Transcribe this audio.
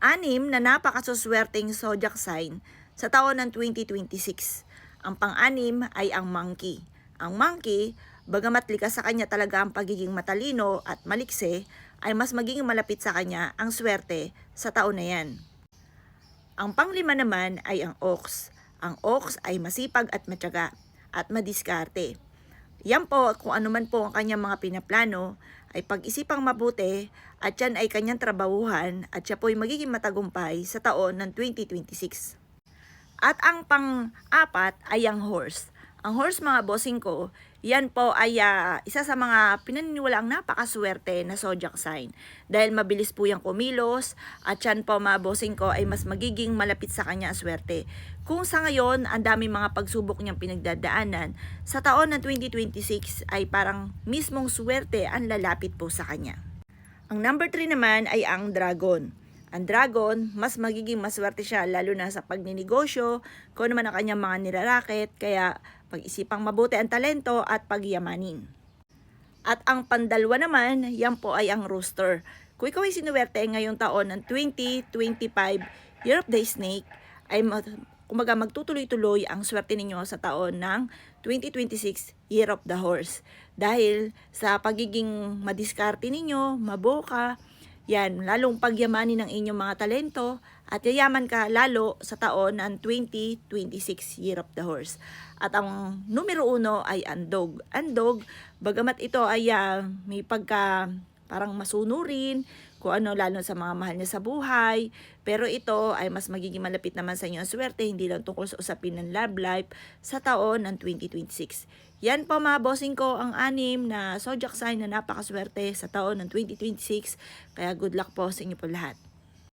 Anim na napakasuswerteng zodiac sign sa taon ng 2026. Ang pang-anim ay ang monkey. Ang monkey, bagamat likas sa kanya talaga ang pagiging matalino at malikse, ay mas magiging malapit sa kanya ang swerte sa taon na yan. Ang panglima naman ay ang ox. Ang ox ay masipag at matyaga at madiskarte. Yan po, kung ano man po ang kanyang mga pinaplano, ay pag-isipang mabuti at yan ay kanyang trabahuhan at siya po ay magiging matagumpay sa taon ng 2026. At ang pang-apat ay ang horse. Ang horse, mga bossing ko, yan po ay isa sa mga pinaniniwalaang napakaswerte na zodiac sign. Dahil mabilis po yung kumilos at yan po, mga bossing ko, ay mas magiging malapit sa kanya ang swerte. Kung sa ngayon, ang dami mga pagsubok niyang pinagdadaanan, sa taon ng 2026 ay parang mismong swerte ang lalapit po sa kanya. Ang number 3 naman ay ang dragon. Ang dragon, mas magiging maswerte siya lalo na sa pagninegosyo, kung naman ang kanyang mga nirarakit, kaya pag-isipang mabuti ang talento at pagyamanin. At ang pandalwa naman, yan po ay ang rooster. Kung ikaw ay sinuwerte ngayong taon ng 2025 Year of the Snake, ay kumaga magtutuloy-tuloy ang swerte ninyo sa taon ng 2026 Year of the Horse. Dahil sa pagiging madiskarte ninyo, maboka, yan, lalong pagyamanin ng inyong mga talento at yayaman ka lalo sa taon ng 2026 Year of the Horse. At ang numero 1 ay andog. Andog, bagamat ito ay may pagka parang masunurin, kung ano lalo sa mga mahal niya sa buhay, pero ito ay mas magiging malapit naman sa inyo ang swerte, hindi lang tungkol sa usapin ng love life sa taon ng 2026. Yan po, mga bossing ko, ang 6 na zodiac sign na napakaswerte sa taon ng 2026, kaya good luck po sa inyo po lahat.